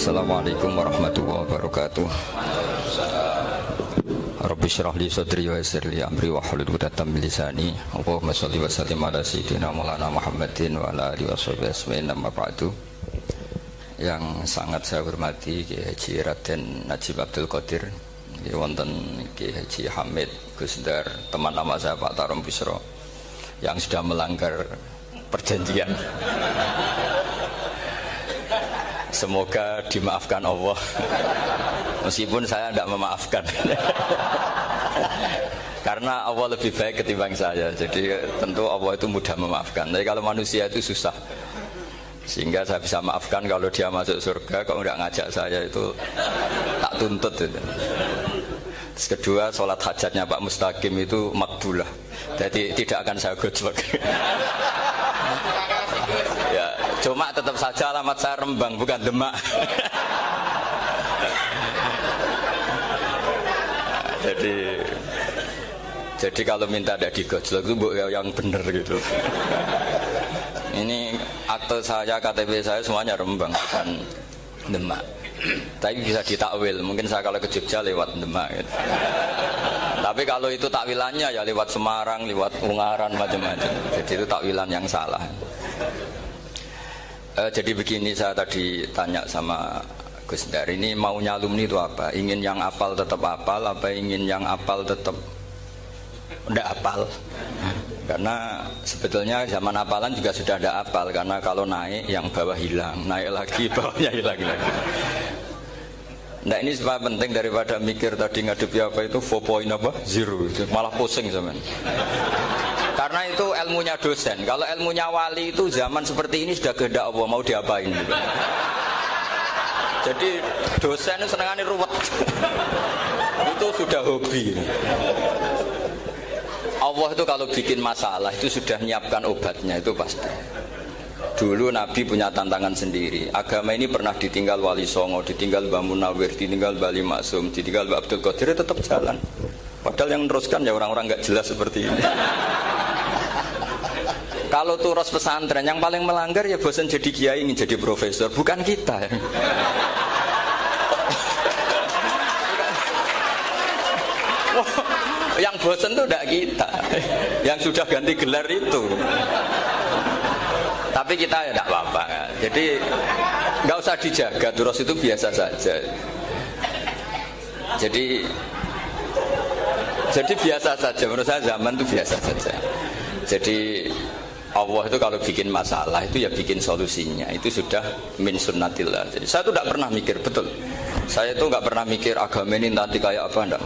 Assalamualaikum warahmatullahi wabarakatuh. Rabbi shrah li sadri wa yassir li amri wa hlul 'uqdatam min lisani. Allahumma shalli wa sallim ala sayyidina Maulana Muhammadin wa ala alihi washabihi ajmain. Amma ba'du. Yang sangat saya hormati Kiai Haji Raden Najib Abdul Qadir, wonten Kiai Haji Hamid Gusdar, teman lama saya Pak Tarom Bisro yang sudah melanggar perjanjian. Semoga dimaafkan Allah, meskipun saya tidak memaafkan. Karena Allah lebih baik ketimbang saya, jadi tentu Allah itu mudah memaafkan. Tapi kalau manusia itu susah, sehingga saya bisa maafkan kalau dia masuk surga. Kalau tidak ngajak saya itu tak tuntut itu. Terus kedua, sholat hajatnya Pak Mustaqim itu makbulah, jadi tidak akan saya gojlok. Ya, cuma tetap saja alamat saya Rembang, bukan Demak. Jadi kalau minta tidak digojlok itu yang benar gitu. Ini akte saya, KTP saya semuanya Rembang, bukan Demak. Tapi bisa ditakwil, mungkin saya kalau ke Jogja lewat Demak gitu. Tapi kalau itu takwilannya ya lewat Semarang, lewat Ungaran, macam-macam. Jadi itu takwilan yang salah. Jadi begini, saya tadi tanya sama Gus Dar, ini maunya alumni itu apa? Ingin yang apal tetap apal, apa ingin yang apal tetap tidak apal? Karena sebetulnya zaman apalan juga sudah ada apal, karena kalau naik yang bawah hilang, naik lagi bawahnya hilang lagi. Nah ini sebab penting daripada mikir tadi ngadepi apa itu 4.0 malah pusing zaman. Karena itu ilmunya dosen. Kalau ilmunya wali itu zaman seperti ini sudah kehendak Allah, mau diapain gitu. Jadi dosen itu senengannya ruwet. Itu sudah hobi. Allah itu kalau bikin masalah itu sudah menyiapkan obatnya, itu pasti. Dulu Nabi punya tantangan sendiri. Agama ini pernah ditinggal Wali Songo, ditinggal Mbah Munawir, ditinggal Bali Maksum, ditinggal Mbah Abdul Qadir, tetap jalan. Padahal yang meneruskan ya orang-orang nggak jelas seperti ini. Kalau turus pesantren yang paling melanggar ya bosan jadi kiai, ingin jadi profesor, bukan kita. Yang bosan itu tidak kita, yang sudah ganti gelar itu. Tapi kita ya tidak apa-apa. Jadi nggak usah dijaga, turus itu biasa saja. Jadi biasa saja, menurut saya zaman itu biasa saja. Jadi Allah itu kalau bikin masalah itu ya bikin solusinya, itu sudah min sunnatillah. Jadi saya itu tidak pernah mikir, betul. Saya itu nggak pernah mikir agama ini nanti kayak apa, enggak.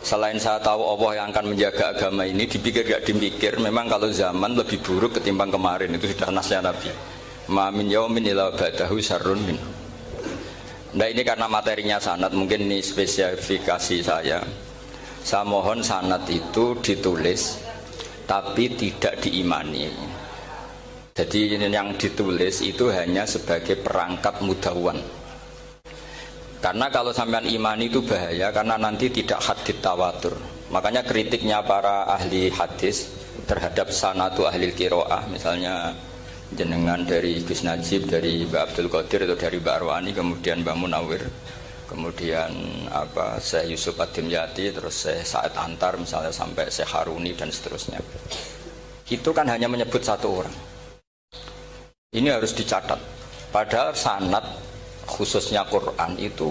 Selain saya tahu Allah yang akan menjaga agama ini, dipikir gak dipikir, memang kalau zaman lebih buruk ketimbang kemarin, itu sudah nasnya Nabi. Ma min yaumin illa ba'dahu syarrun min. Nah ini karena materinya sanad, mungkin ini spesifikasi saya. Saya mohon sanad itu ditulis tapi tidak diimani. Jadi yang ditulis itu hanya sebagai perangkat mudawwan. Karena kalau sampean imani itu bahaya, karena nanti tidak hadits tawatur. Makanya kritiknya para ahli hadis terhadap sanatu ahli qiraah, misalnya jenengan dari Gus Najib, dari Mbak Abdul Qadir atau dari Mbak Arwani, kemudian Mbak Munawir, kemudian Syekh Yusuf Ad-Dimyati, terus Syekh Sa'id Antar misalnya, sampai Syekh Haruni dan seterusnya. Itu kan hanya menyebut satu orang. Ini harus dicatat. Padahal sanad khususnya Quran itu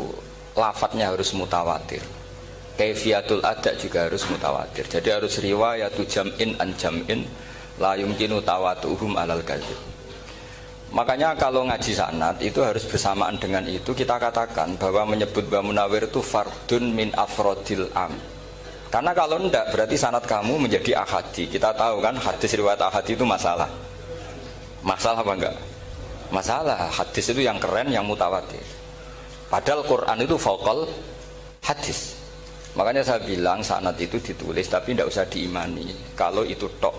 lafadznya harus mutawatir, kaifiyatul ada juga harus mutawatir. Jadi harus riwayatu jam'in an jam'in la yumkinu tawatuhum alal kadzib. Makanya kalau ngaji sanad itu harus bersamaan dengan itu kita katakan bahwa menyebut Mbah Munawir itu fardun min afrodil am. Karena kalau enggak berarti sanad kamu menjadi ahadi. Kita tahu kan hadis riwayat ahadi itu masalah. Masalah apa enggak? Masalah. Hadis itu yang keren, yang mutawatir. Padahal Quran itu fauqal hadis. Makanya saya bilang sanad itu ditulis tapi tidak usah diimani. Kalau itu tok,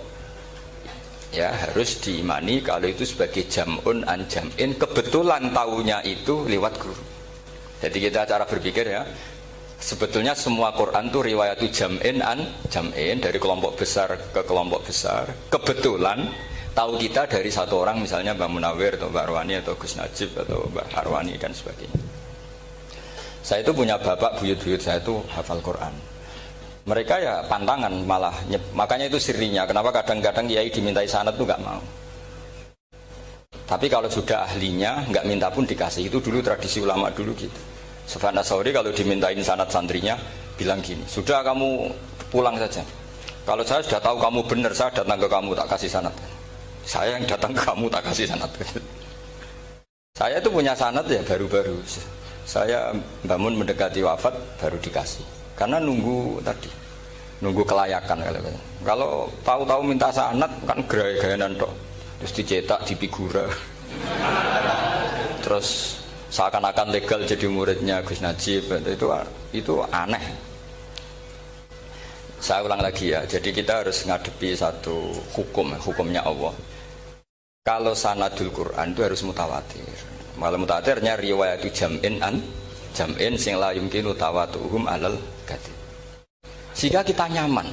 ya harus diimani kalau itu sebagai jam'un an jam'in. Kebetulan taunya itu lewat guru. Jadi kita cara berpikir ya, sebetulnya semua Quran itu riwayatu jam'in an jam'in, dari kelompok besar ke kelompok besar. Kebetulan tahu kita dari satu orang, misalnya Mbak Munawir atau Mbak Arwani atau Gus Najib atau Mbak Arwani dan sebagainya. Saya itu punya bapak, buyut-buyut saya itu hafal Quran. Mereka ya pantangan malah, makanya itu sirinya. Kenapa kadang-kadang kiai dimintai sanad itu nggak mau. Tapi kalau sudah ahlinya, nggak minta pun dikasih. Itu dulu tradisi ulama dulu gitu. Sufyan Ats-Tsauri kalau dimintain sanad santrinya, bilang gini, sudah kamu pulang saja. Kalau saya sudah tahu kamu benar, saya datang ke kamu tak kasih sanad. Saya yang datang ke kamu tak kasih sanad. Saya itu punya sanad ya baru-baru. Saya bangun mendekati wafat baru dikasih. Karena nunggu tadi, nunggu kelayakan. Kalau tahu-tahu minta sanad kan gaya-gayanan tok. Terus dicetak di figura. Terus seakan-akan legal jadi muridnya Gus Najib. Itu aneh. Saya ulang lagi ya. Jadi kita harus ngadepi satu hukumnya Allah. Kalau sanadul Quran itu harus mutawatir. Malah mutawatirnya riwayat itu jam'in sing la yumkinu tawatuhum alal gadi. Sehingga kita nyaman.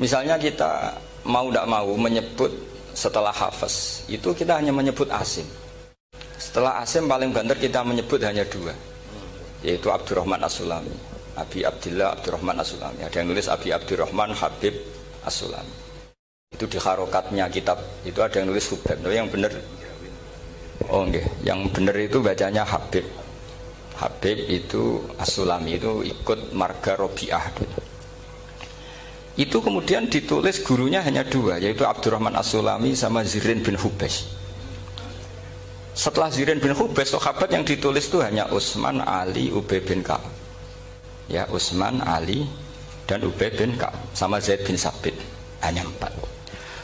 Misalnya kita mau tidak mau menyebut setelah hafaz itu kita hanya menyebut asim. Setelah asim paling banter kita menyebut hanya dua, yaitu Abdurrahman As-Sulami, Abi Abdillah Abdurrahman As-Sulami. Ada yang nulis Abi Abdurrahman Habib As-Sulami. Itu di harokatnya kitab itu ada yang nulis Hubab. Tapi yang benar, oh enggak, yang benar itu bacanya Habib. Habib itu As-Sulami itu ikut marga Robi'ah. Itu kemudian ditulis gurunya hanya dua, yaitu Abdurrahman As-Sulami sama Zirin bin Hubes. Setelah Zirin bin Hubes, sahabat yang ditulis itu hanya Utsman, Ali, Ubay bin Ka'ab. Ya, Utsman, Ali, dan Ubay bin Ka'ab sama Zaid bin Sabit. Hanya 4.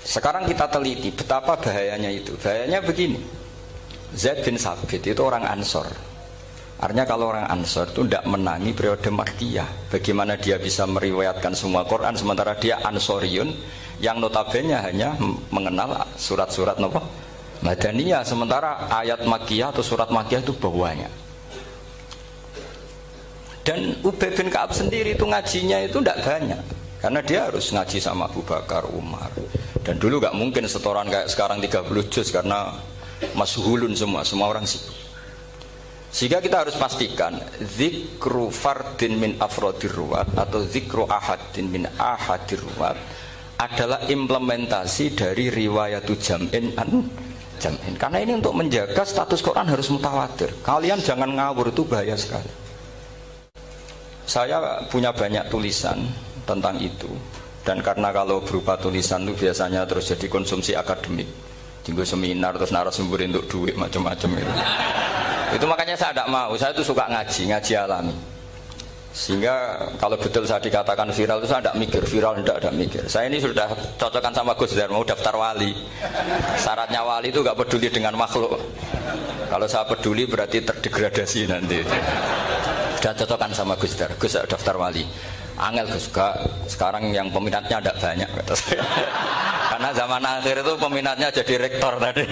Sekarang kita teliti betapa bahayanya itu. Bahayanya begini. Zaid bin Sabit itu orang Ansor. Artinya kalau orang Ansor itu tidak menangi periode Makkiyah. Bagaimana dia bisa meriwayatkan semua Quran sementara dia Ansoriun yang notabene hanya mengenal surat-surat Madaniyah, sementara ayat Makkiyah atau surat Makkiyah itu bawahnya. Dan Ubay bin Ka'ab sendiri itu ngajinya itu tidak banyak, karena dia harus ngaji sama Abu Bakar, Umar. Dan dulu nggak mungkin setoran kayak sekarang 30 juz karena masyhulun semua orang sibuk. Sehingga kita harus pastikan zikru fardin min afrodir ruwat atau zikru ahadin min ahadir ruwat adalah implementasi dari riwayatu jam'in jam'in. Karena ini untuk menjaga status Quran harus mutawatir. Kalian jangan ngawur, itu bahaya sekali. Saya punya banyak tulisan tentang itu. Dan karena kalau berupa tulisan itu biasanya terus jadi konsumsi akademik. Tinggal seminar terus narasumber untuk duit macam-macam itu. Itu makanya saya tidak mau. Saya itu suka ngaji alami. Sehingga kalau betul saya dikatakan viral itu saya tidak mikir, viral tidak mikir. Saya ini sudah cocokkan sama Gus Dar, mau daftar wali. Syaratnya wali itu nggak peduli dengan makhluk. Kalau saya peduli berarti terdegradasi nanti. Sudah cocokkan sama Gus Dar, Gus daftar wali. Angel Gus, sekarang yang peminatnya tidak banyak kata saya. Karena zaman akhir itu peminatnya jadi rektor tadi.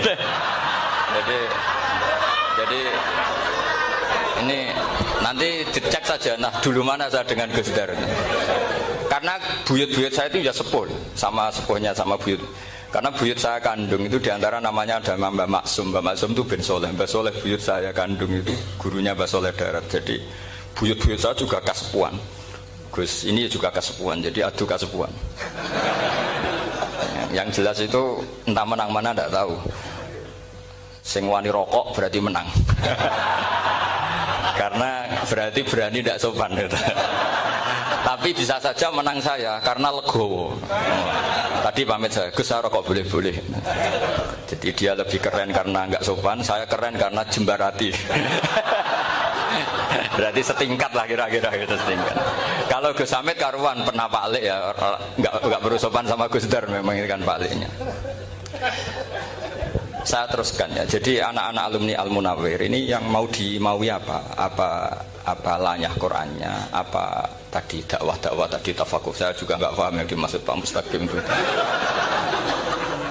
Jadi ini nanti dicek saja. Nah dulu mana saya dengan Gus Dar. Karena buyut-buyut saya itu ya sepuh sama sepuhnya sama buyut. Karena buyut saya kandung itu diantara namanya ada Mbak Maksum. Mbak Maksum itu bin Soleh. Mbak Soleh buyut saya kandung itu gurunya Mbak Soleh Darat. Jadi buyut-buyut saya juga kasepuan. Gus ini juga kasepuan. Jadi adu kasepuan. Yang jelas itu entah menang mana tidak tahu. Sing wani rokok berarti menang. Karena berarti berani tidak sopan gitu. Tapi bisa saja menang saya karena legowo. Tadi pamit saya, Gus saya rokok boleh-boleh. Jadi dia lebih keren karena nggak sopan, saya keren karena jembarati. Berarti setingkat lah kira-kira gitu, setingkat. Kalau Gus Hamid karuan pernah Pak Alik ya, nggak berusopan sama Gus Dar memang ini kan Pak Aliknya. Saya teruskan ya. Jadi anak-anak alumni Al-Munawwir ini yang dimaui apa lanyah Qur'annya, apa tadi dakwah tadi tafakuh. Saya juga nggak paham yang dimaksud Pak Mustaqim itu.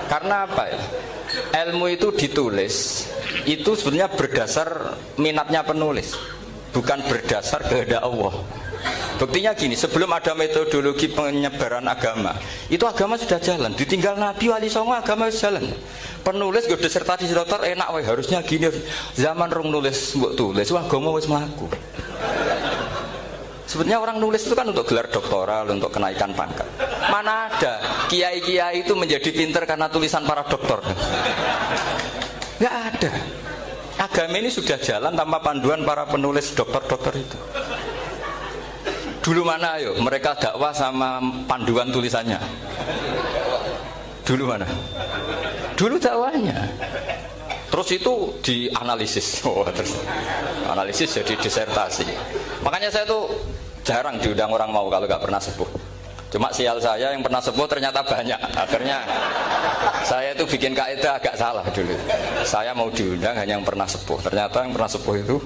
Karena apa ya? Ilmu itu ditulis itu sebenarnya berdasar minatnya penulis, bukan berdasar kehendak Allah. Buktinya gini, sebelum ada metodologi penyebaran agama, itu agama sudah jalan. Ditinggal Nabi Wali Songo agama sudah jalan. Penulis gue disertasi dokter enak wae harusnya gini. Zaman rong nulis mbok tulis wah agama wis mlaku. Sebetulnya orang nulis itu kan untuk gelar doktoral, untuk kenaikan pangkat. Mana ada kiai-kiai itu menjadi pinter karena tulisan para doktor? Nggak ada. Agama ini sudah jalan tanpa panduan para penulis dokter-dokter itu. Dulu mana ayo mereka dakwah sama panduan tulisannya? Dulu mana? Dulu dakwahnya. Terus itu dianalisis. Oh, terus analisis jadi disertasi. Makanya saya tuh jarang diundang orang mau kalau nggak pernah sepuh. Cuma sial saya yang pernah sepuh ternyata banyak. Akhirnya saya itu bikin kaidah agak salah dulu. Saya mau diundang hanya yang pernah sepuh. Ternyata yang pernah sepuh itu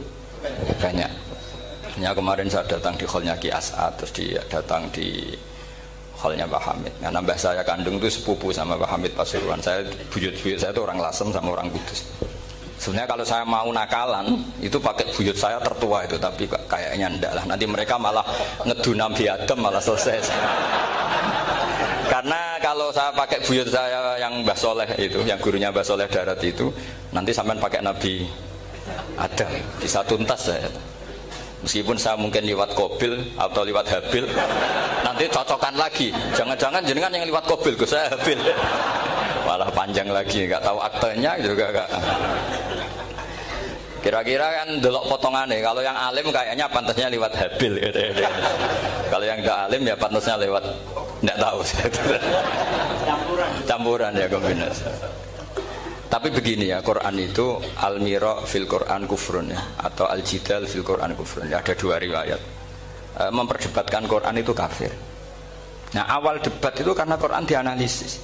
banyak. Ya, kemarin saya datang di hallnya Ki As'ad, terus dia datang di hallnya Pak Hamid. Nah, nambah saya kandung itu sepupu sama Pak Hamid Pasuruan. Saya buyut-buyut saya itu orang Lasem sama orang Kudus. Sebenarnya kalau saya mau nakalan itu pakai buyut saya tertua itu, tapi kayaknya enggak lah. Nanti mereka malah ngedu Nabi Adam malah selesai. Karena kalau saya pakai buyut saya yang Mbah Soleh itu, yang gurunya Mbah Soleh Darat itu, nanti sampean pakai Nabi Adam bisa tuntas saya. Meskipun saya mungkin lewat Kobil atau lewat Habil, nanti cocokan lagi. Jangan-jangan jenengan yang lewat Kobil, saya Habil. Malah panjang lagi, nggak tahu aktenya juga nggak. Kira-kira kan delok potongannya. Kalau yang alim kayaknya pantasnya lewat Habil. Gitu. Kalau yang nggak alim ya pantasnya lewat nggak tahu. Campuran ya kombinasi. Tapi begini ya, Quran itu al-mira fil Quran kufrun ya, atau al-jidal fil Quran kufrun ya, ada dua riwayat. Memperdebatkan Quran itu kafir. Nah, awal debat itu karena Quran dianalisis.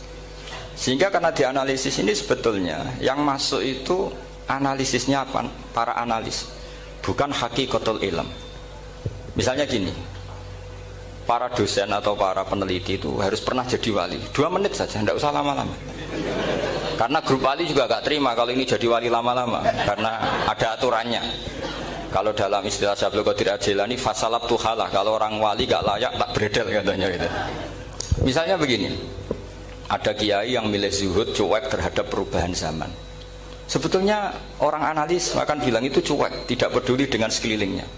Sehingga karena dianalisis ini sebetulnya yang masuk itu analisisnya apa? Para analis, bukan hakikatul ilm. Misalnya gini, para dosen atau para peneliti itu harus pernah jadi wali. 2 menit saja, tidak usah lama-lama. Karena grup wali juga gak terima kalau ini jadi wali lama-lama, karena ada aturannya. Kalau dalam istilah Syaikhul Qadir Al-Jilani fasalab tuhalah, kalau orang wali gak layak tak beredel katanya gitu. Misalnya begini, ada kiai yang milih zuhud, cuek terhadap perubahan zaman. Sebetulnya orang analis akan bilang itu cuek, tidak peduli dengan sekelilingnya.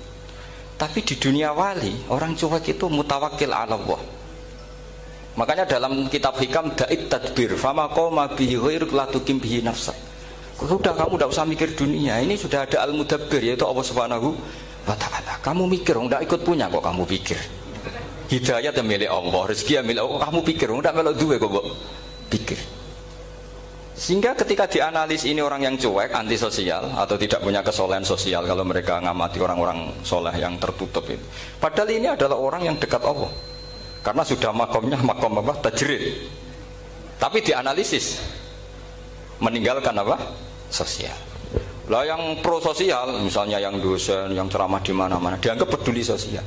Tapi di dunia wali, orang cuek itu mutawakkil ala Allah. Makanya dalam kitab hikam da'it tadbir fama qoma bihi ghairuk la tuqim bihi nafsak. Sudah, kamu tidak usah mikir dunia, ini sudah ada al-mudabbir yaitu Allah Subhanahu wa ta'ala. Kamu mikir, tidak ikut punya kok kamu pikir. Hidayah yang milik Allah, rezeki yang milik Allah, kamu pikir, tidak melok duwe kok pikir. Sehingga ketika dianalis ini orang yang cuek, antisosial atau tidak punya kesolehan sosial, kalau mereka ngamati orang-orang soleh yang tertutup itu. Padahal ini adalah orang yang dekat Allah. Karena sudah makomnya makom apa? Tajrid. Tapi dianalisis meninggalkan apa? Sosial. Lah yang pro sosial, misalnya yang dosen, yang ceramah di mana-mana, dianggap peduli sosial.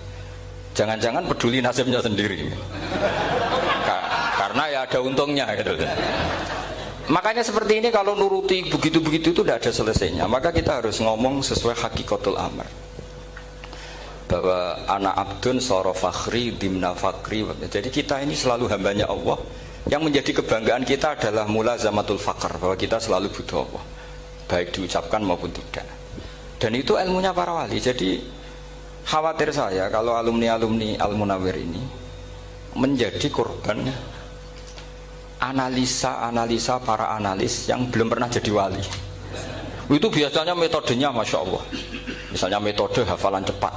Jangan-jangan peduli nasibnya sendiri. Karena ya ada untungnya gitu. Makanya seperti ini kalau nuruti begitu-begitu itu tidak ada selesainya. Maka kita harus ngomong sesuai hakikatul amr. Bahwa anak abdun soro fakhri dimna fakri. Jadi kita ini selalu hambanya Allah. Yang menjadi kebanggaan kita adalah mulazamatul fakr, bahwa kita selalu butuh Allah, baik diucapkan maupun tidak. Dan itu ilmunya para wali. Jadi khawatir saya kalau alumni-alumni Al-Munawwir ini menjadi korban analisa para analis yang belum pernah jadi wali. Itu biasanya metodenya Masya Allah. Misalnya metode hafalan cepat.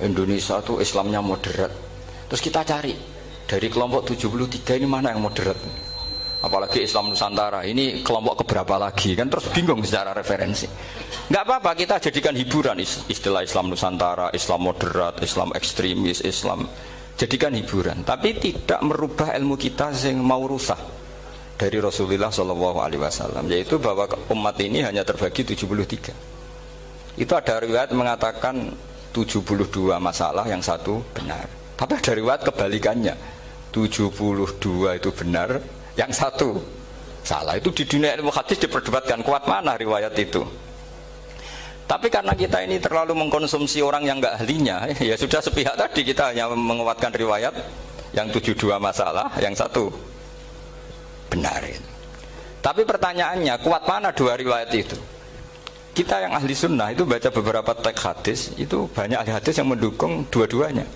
Indonesia tuh Islamnya moderat. Terus kita cari dari kelompok 73 ini mana yang moderat. Apalagi Islam Nusantara ini kelompok keberapa lagi kan, terus bingung secara referensi. Nggak apa-apa, kita jadikan hiburan istilah Islam Nusantara, Islam moderat, Islam ekstremis, Islam, jadikan hiburan. Tapi tidak merubah ilmu kita yang mau rusak dari Rasulullah SAW, yaitu bahwa umat ini hanya terbagi 73. Itu ada riwayat mengatakan 72 masalah, yang satu benar. Tapi ada riwayat kebalikannya, 72 itu benar, yang satu salah. Itu di dunia ilmu hadis diperdebatkan kuat mana riwayat itu. Tapi karena kita ini terlalu mengkonsumsi orang yang nggak ahlinya, ya sudah sepihak tadi kita hanya menguatkan riwayat yang 72 masalah, yang satu benar. Tapi pertanyaannya, kuat mana dua riwayat itu? Kita yang ahli sunnah itu baca beberapa teks hadis, itu banyak ahli hadis yang mendukung dua-duanya.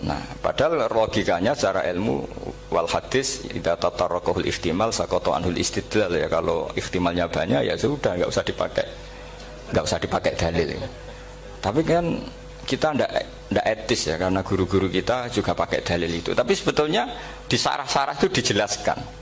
Nah, padahal logikanya secara ilmu wal hadis idza tatarraqahul ihtimal saqata anhul istidlal, ya kalau ihtimalnya banyak ya sudah nggak usah dipakai dalil. Tapi kan kita ndak etis ya, karena guru-guru kita juga pakai dalil itu. Tapi sebetulnya di sarah-sarah itu dijelaskan.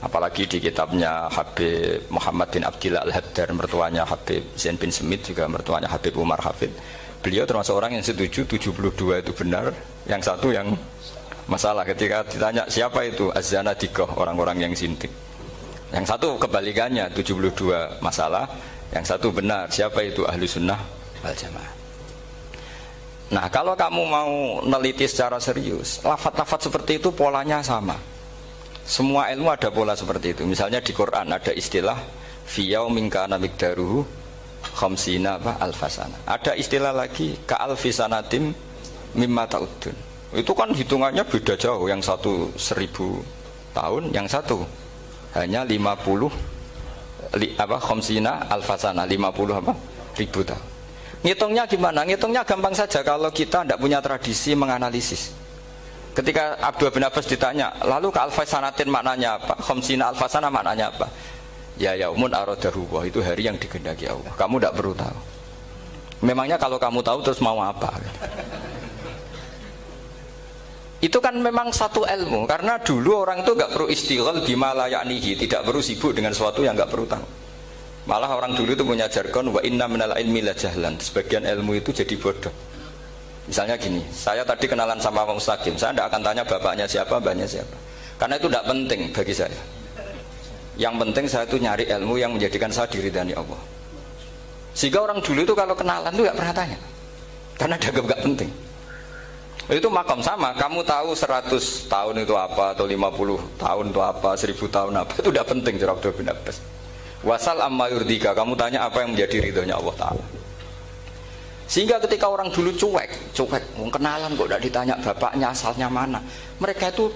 Apalagi di kitabnya Habib Muhammad bin Abdillah Al-Haddar, mertuanya Habib Zain bin Smith, juga mertuanya Habib Umar Hafid. Beliau termasuk orang yang setuju 72 itu benar, yang satu yang masalah. Ketika ditanya siapa itu Az-Zanadiqah, orang-orang yang sintik. Yang satu kebalikannya, 72 masalah, yang satu benar, siapa itu Ahlu Sunnah wal Jamaah. Nah, kalau kamu mau neliti secara serius, lafaz-lafaz seperti itu polanya sama. Semua ilmu ada pola seperti itu. Misalnya di Quran ada istilah fi yaumin kana miqdaruhu khamsina alfasana. Ada istilah lagi ka alfisanatim mimma ta'udun. Itu kan hitungannya beda jauh. Yang satu 1000 tahun, yang satu hanya 50 khamsina alfasana, 50 ribu tahun. Ngitungnya gimana? Ngitungnya gampang saja kalau kita tidak punya tradisi menganalisis. Ketika Abdul bin Abbas ditanya, lalu ka alfasanatin maknanya apa? Khamsina alfasana maknanya apa? Ya yaumun aradahu, itu hari yang dikehendaki Allah. Kamu tidak perlu tahu. Memangnya kalau kamu tahu terus mau apa? Itu kan memang satu ilmu. Karena dulu orang itu nggak perlu istighal bima la ya'nihi, tidak perlu sibuk dengan sesuatu yang nggak perlu tahu. Malah orang dulu itu punya jargon wa inna minal ilmi la jahlan. Sebagian ilmu itu jadi bodoh. Misalnya gini, saya tadi kenalan sama Pak Mustaqim, saya tidak akan tanya bapaknya siapa, mbaknya siapa, karena itu tidak penting bagi saya. Yang penting saya itu nyari ilmu yang menjadikan saya diridani Allah. Sehingga orang dulu itu kalau kenalan itu nggak pernah tanya, karena dianggap nggak penting. Itu makam sama, kamu tahu 100 tahun itu apa, atau 50 tahun itu apa, 1000 tahun apa, itu tidak penting. Cara Abdul bin Abbas, wasal amma yurdika, kamu tanya apa yang menjadi ridhonya Allah Ta'ala. Sehingga ketika orang dulu cuek, kenalan kok tidak ditanya bapaknya asalnya mana, mereka itu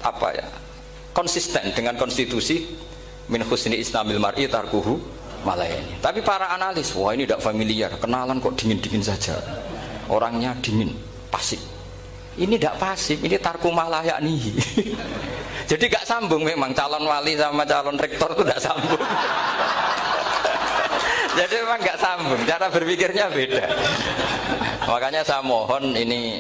apa ya, konsisten dengan konstitusi min husni islamil mar'i tarkuhu malayani. Tapi para analis, wah ini tidak familiar, kenalan kok dingin-dingin saja, orangnya dingin, pasif. Ini tidak pasif, ini tarku malayani. Jadi gak sambung memang calon wali sama calon rektor itu tidak sambung. Jadi memang nggak sambung, cara berpikirnya beda. Makanya saya mohon ini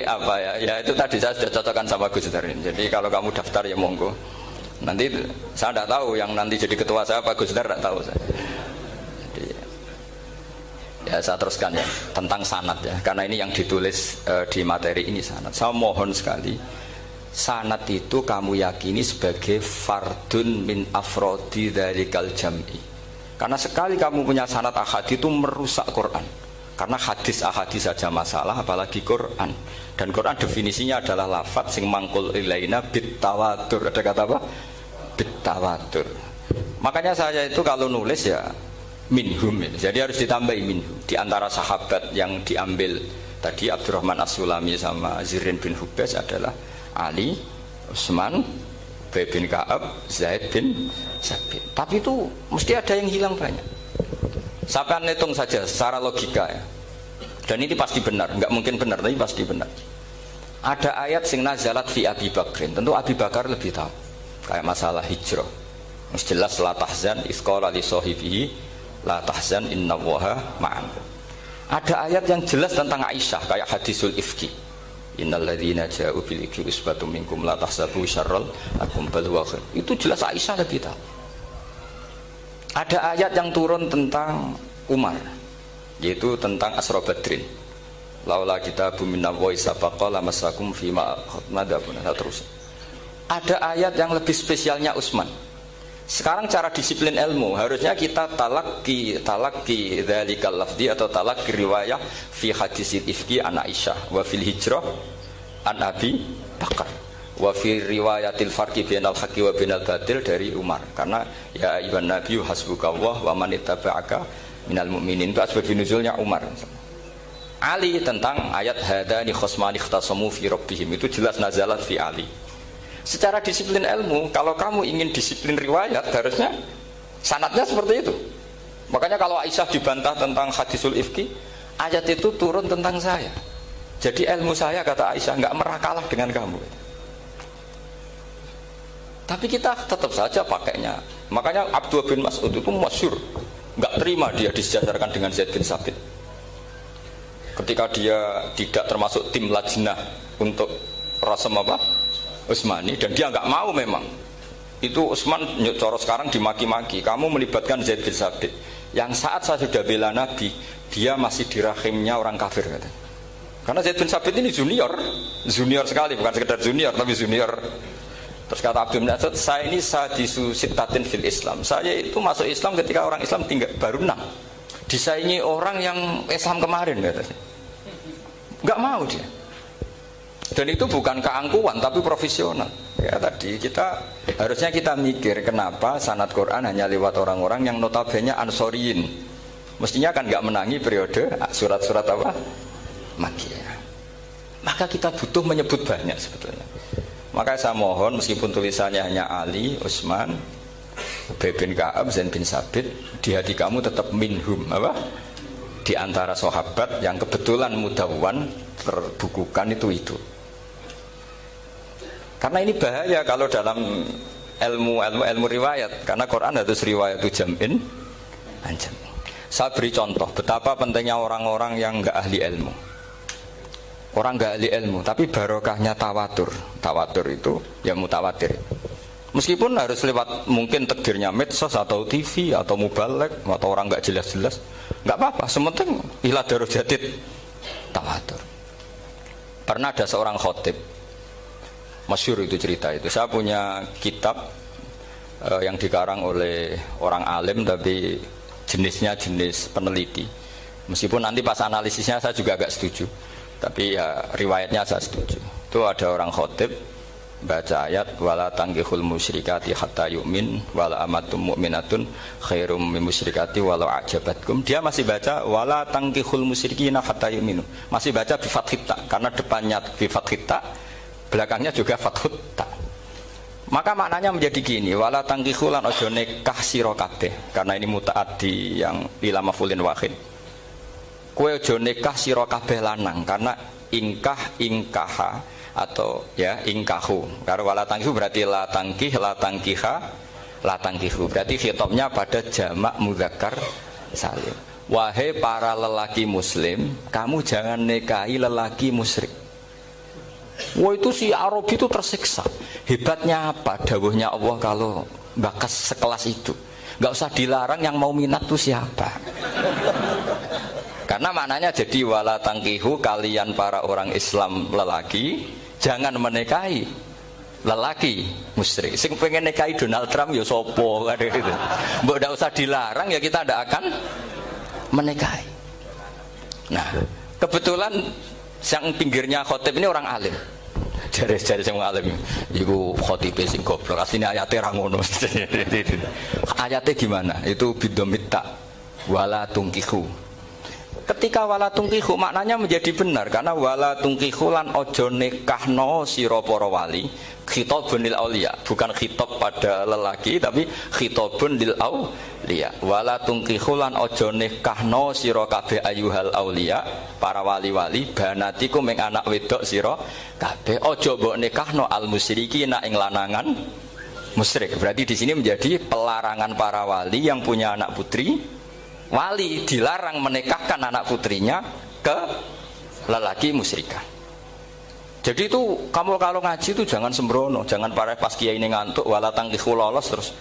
apa ya? Ya itu tadi saya sudah cocokkan sama Gus Darin. Jadi kalau kamu daftar ya monggo. Nanti saya tidak tahu yang nanti jadi ketua saya Pak Gus Dar, tidak tahu saya. Jadi, ya saya teruskan ya tentang sanad ya, karena ini yang ditulis di materi ini sanad. Saya mohon sekali, sanad itu kamu yakini sebagai fardun min afrodi dzalikal jam'i. Karena sekali kamu punya sanad ahadi itu merusak Quran. Karena hadis ahadi saja masalah, apalagi Quran. Dan Quran definisinya adalah lafadz sing mangkul ilaina bit tawatur. Ada kata apa? Bit tawatur. Makanya saya itu kalau nulis ya minhum. Jadi harus ditambahi minhum. Di antara sahabat yang diambil tadi Abdurrahman As-Sulami sama Zirin bin Hubes adalah Ali, Utsman, Ubay bin Ka'ab, Zaid bin Sabit. Tapi itu mesti ada yang hilang banyak. Sampai hitung saja secara logika ya. Dan ini pasti benar, nggak mungkin benar, tapi pasti benar. Ada ayat sing nazalat fi Abi Bakrin. Tentu Abi Bakar lebih tahu. Kayak masalah hijrah. Mesti jelas la tahzan isqala li sahibihi la tahzan innallaha ma'an. Ada ayat yang jelas tentang Aisyah kayak hadisul ifki. Innalladzina ja'u bil ifki usbatum minkum la tahsabu syarral lakum bal huwa khair. Itu jelas Aisyah lebih tahu. Ada ayat yang turun tentang Umar, yaitu tentang Asra Badrin. Laula kitabun minallahi sabaqa lamassakum fima khadnadabun. Terus. Ada ayat yang lebih spesialnya Utsman. Sekarang cara disiplin ilmu harusnya kita talaqi dzalikal lafzi atau talaqi riwayah fi hadisil ifki an Aisyah wa fil hijrah an Abi Bakar. Wa fi riwayatil farqi bainal haqqi wa bainal batil dari Umar. Karena ya ayyuhan nabiyyu hasbukallah wa man ittaba'aka minal mu'minin, itu asbab nuzulnya Umar. Ali tentang ayat hadani khosmani ikhtasamu fi rabbihim, itu jelas nazalat fi Ali. Secara disiplin ilmu, kalau kamu ingin disiplin riwayat, harusnya sanadnya seperti itu. Makanya kalau Aisyah dibantah tentang hadisul ifki, ayat itu turun tentang saya. Jadi ilmu saya, kata Aisyah, nggak merah kalah dengan kamu. Tapi kita tetap saja pakainya. Makanya Abdullah bin Mas'ud itu masyhur, nggak terima dia disejajarkan dengan Zaid bin Sabit. Ketika dia tidak termasuk tim lajnah untuk Rasam apa? Utsmani, dan dia nggak mau memang. Itu Utsman coro sekarang dimaki-maki, kamu melibatkan Zaid bin Sabit. Yang saat saya sudah bela Nabi, dia masih di rahimnya orang kafir, katanya. Karena Zaid bin Sabit ini junior sekali, bukan sekedar junior tapi junior. Terus kata Abdul Nasir, saya ini sadisu sittatin fil Islam. Saya itu masuk Islam ketika orang Islam tinggal baru 6. Disaingi orang yang Islam kemarin, katanya. Nggak mau dia. Dan itu bukan keangkuhan tapi profesional. Ya tadi harusnya kita mikir kenapa sanad Quran hanya lewat orang-orang yang notabene Ansoriyin. Mestinya kan nggak menangi periode surat-surat apa? Makkiyah. Maka kita butuh menyebut banyak sebetulnya. Maka saya mohon meskipun tulisannya hanya Ali, Utsman, Ubay bin Ka'ab, Zaid bin Sabit, di hati kamu tetap minhum apa? Di antara sahabat yang kebetulan mudawwan terbukukan itu. Karena ini bahaya kalau dalam ilmu riwayat, karena Quran harus riwayat jam'in anjam. Saya beri contoh betapa pentingnya orang-orang yang enggak ahli ilmu. Orang enggak ahli ilmu, tapi barokahnya tawatur. Tawatur itu ya mutawatir. Meskipun harus lewat mungkin takdirnya medsos atau TV atau mubalek atau orang enggak jelas-jelas, enggak apa-apa. Sementing ila darajatid tawatur. Pernah ada seorang khatib, masyhur itu cerita itu. Saya punya kitab yang dikarang oleh orang alim tapi jenisnya jenis peneliti. Meskipun nanti pas analisisnya saya juga agak setuju, tapi ya riwayatnya saya setuju. Itu ada orang khatib baca ayat wala tangkihul musyrikati hatta yu'min wala amatum mu'minatun khairum min musyrikati walau ajabatkum. Dia masih baca wala tangkihul musyrikina hatta yu'minu. Masih baca bi fathita karena depannya bi fathita, belakangnya juga fathut ta. Maka maknanya menjadi gini, wala tangkihu lan ojo nikah sira kabeh, karena ini mutaaddi yang ila mafulin wahid. Kowe ojo nikah sira kabeh lanang, karena ingkaha atau ya ingkahu. Karena wala tangkihu berarti la tangkiha, la tangkihu. Berarti khitabnya pada jamak mudzakkar salim. Wahai para lelaki muslim, kamu jangan nikahi lelaki musyrik. Wah itu si Arabi itu tersiksa. Hebatnya apa dawuhnya Allah kalau bakas sekelas itu? Gak usah dilarang, yang mau minat tuh siapa? Karena maknanya jadi wala tangkihu, kalian para orang Islam lelaki jangan menikahi lelaki musyrik. Sing pengen nikahi Donald Trump ya sopo kan gitu. Mbok ndak usah dilarang ya kita ndak akan menikahi. Nah, kebetulan yang pinggirnya khotib ini orang alim. Jare-jare sing alim iku khotibe sing goblok. Asline ayate ra ngono. Ayate gimana? Itu bidomita wala tungkihu. Ketika wala tungkihu maknanya menjadi benar karena wala tungkihu lan ojo nikahno sira para wali. Khitabun lil auliya, bukan khitab pada lelaki tapi khitabun lil auliya. Wala tungkihu lan ojo nikahno sira kabeh ayuhal auliya, para wali-wali banatiku ming anak wedok sira kabeh. Ojo mbok nikahno al musyriki ing lanangan musyrik. Berarti di sini menjadi pelarangan para wali yang punya anak putri. Wali dilarang menikahkan anak putrinya ke lelaki musyrikah. Jadi itu kamu kalau ngaji itu jangan sembrono, jangan pas kiai ini ngantuk wala tangkihu lolos terus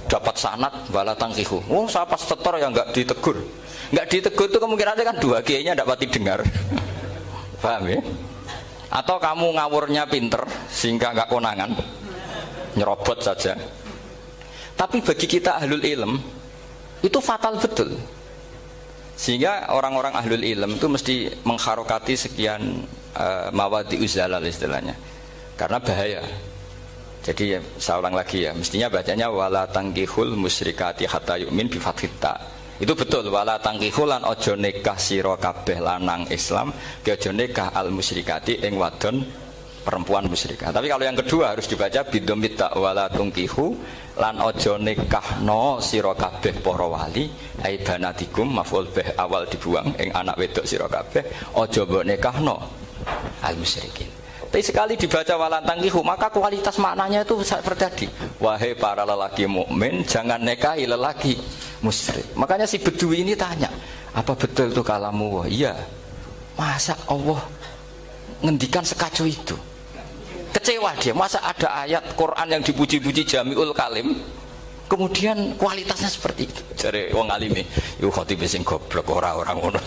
dapat sanad wala tangkihu. Oh saya pas setor yang nggak ditegur itu kemungkinannya kan dua kiainya tidak pati dengar. Paham ya? Atau kamu ngawurnya pinter sehingga nggak konangan, nyerobot saja. Tapi bagi kita ahlul ilm itu fatal betul. Sehingga orang-orang ahlul ilm itu mesti mengharokati sekian mawadi uzalal istilahnya. karena bahaya. Jadi saya ulang lagi ya, mestinya bacanya wala tangkihul musyrikati hatta yu'min bi fathita. Itu betul, wala tangkihul lan ojo nikah sira kabeh lanang Islam, ke ojo nikah al musyrikati ing wadon perempuan musyrikah. Tapi kalau yang kedua harus dibaca bidomit ta wala tungkihu lan ojo nikahno sira kabeh para wali ai banatikum maf'ul bih awal dibuang ing anak wedok sira kabeh ojo mbok nikahno al musyrikin. Tapi sekali dibaca walantangkihu maka kualitas maknanya itu terjadi. Wahai para lelaki mukmin jangan nikahi lelaki musyrik. Makanya si Bedui ini tanya, apa betul itu kalamu? Iya. Masa Allah ngendikan sekacau itu? Kecewa dia. Masa ada ayat Quran yang dipuji-puji Jami'ul Kalim kemudian kualitasnya seperti itu? Jare wong alime, yo khotib sing goblok orang ngono.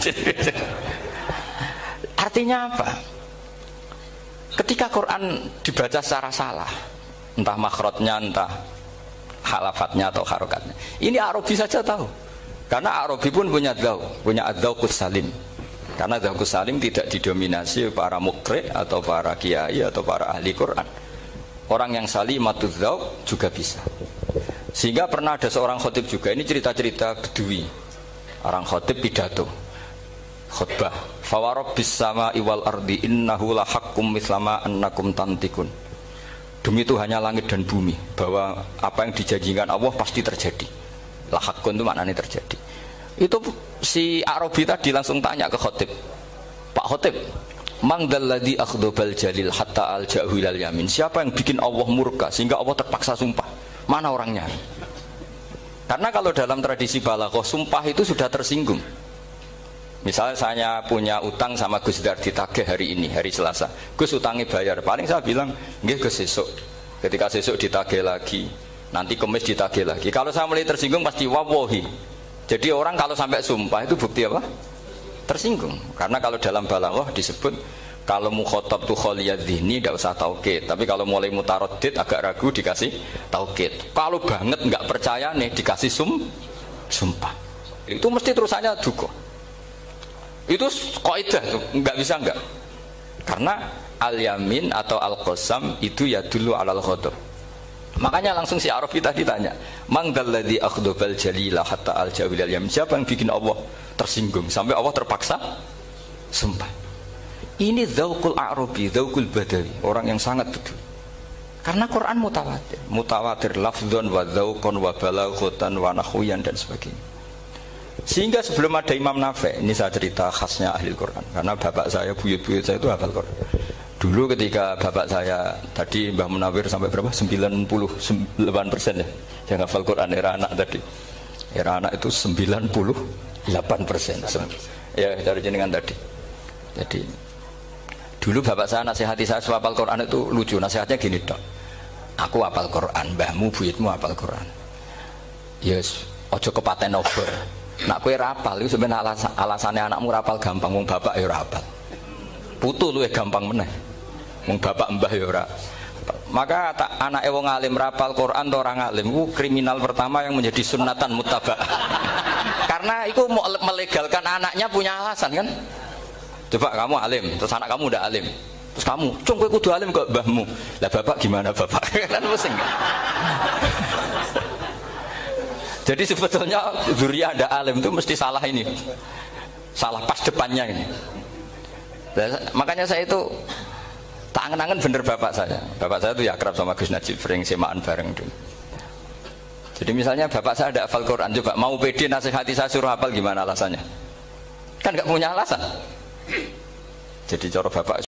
Artinya apa? Ketika Quran dibaca secara salah, entah makhrajnya, entah halafatnya atau harokatnya, ini Arabi saja tahu. Karena Arabi pun punya adzauqus salim. Karena adzauqus salim tidak didominasi para mukri atau para kiai atau para ahli Quran. Orang yang salimatuz dzauq juga bisa. Sehingga pernah ada seorang khotib juga, ini cerita-cerita Bedui. Orang khotib pidato khutbah fawarabbis sama'i wal ardi innahu la haqqum mislama annakum tantikun. Demi Tuhannya langit dan bumi bahwa apa yang dijanjikan Allah pasti terjadi. La haqqun itu maknanya terjadi. Itu si Arabi tadi langsung tanya ke khotib, Pak khotib, mang dalladzi akhdhabal jalil hatta alja'hu ilal yamin. Siapa yang bikin Allah murka sehingga Allah terpaksa sumpah? Mana orangnya? Karena kalau dalam tradisi balaghah sumpah itu sudah tersinggung. Misalnya saya punya utang sama Gus Dar ditagih hari ini, hari Selasa. Gus utangnya bayar. Paling saya bilang, nggih Gus sesuk. Ketika sesuk ditagih lagi, nanti Kamis ditagih lagi. Kalau saya mulai tersinggung pasti wawahi. Jadi orang kalau sampai sumpah itu bukti apa? Tersinggung. Karena kalau dalam balaghah disebut kalau mukhatab tu khaliyadzihni tidak usah taukid. Tapi kalau mulai mutaraddid agak ragu dikasih taukid. Kalau banget nggak percaya nih dikasih sumpah. Itu mesti terusannya duga. Itu kaidah tuh, nggak bisa enggak. Karena al-yamin atau al-qasam itu ya dulu alal khadab. Makanya langsung si Arabi tadi tanya, "Man dalladzi akhdhabal jalila hatta al-jawil al-yamin?" Siapa yang bikin Allah tersinggung sampai Allah terpaksa sumpah? Ini dzauqul Arabi, dzauqul Badawi, orang yang sangat betul. Karena Quran mutawatir lafdzon wa dzauqon wa balaghatan wa nahwiyan dan sebagainya. Sehingga sebelum ada Imam Nafi', ini saya cerita khasnya ahli Quran, karena bapak saya, buyut-buyut saya itu hafal Quran. Dulu ketika bapak saya tadi Mbah Munawir sampai berapa? 98% ya, yang hafal Quran era anak tadi. Era anak itu 98%. Ya dari jenengan tadi. Jadi dulu bapak saya nasihati saya hafal Quran itu lucu, nasihatnya gini dok. Aku hafal Quran, mbahmu buyutmu hafal Quran. Yes, ojo kepaten obor. Nak kowe rapal itu sebenarnya alasannya anakmu rapal gampang, wong bapak ya rapal. Putu luwih gampang meneh. Wong bapak mbah ya ora. Maka anake wong alim rapal Quran atau orang alim itu kriminal pertama yang menjadi sunatan muttaba. Karena itu mau melegalkan anaknya punya alasan kan. Coba kamu alim, terus anak kamu udah alim. Terus kamu, "Cung kowe kudu alim kok mbahmu." Lah bapak gimana bapak? Kan pusing. Jadi sebetulnya dzurriyyah ada alim itu mesti salah ini. Salah pas depannya ini. Makanya saya itu tak angen-angen bener bapak saya. Bapak saya itu ya akrab sama Gus Najib, sering semaan bareng dulu. Jadi misalnya bapak saya ada hafal Quran, coba mau pede nasihati saya suruh hafal gimana alasannya? Kan nggak punya alasan. Jadi cara bapak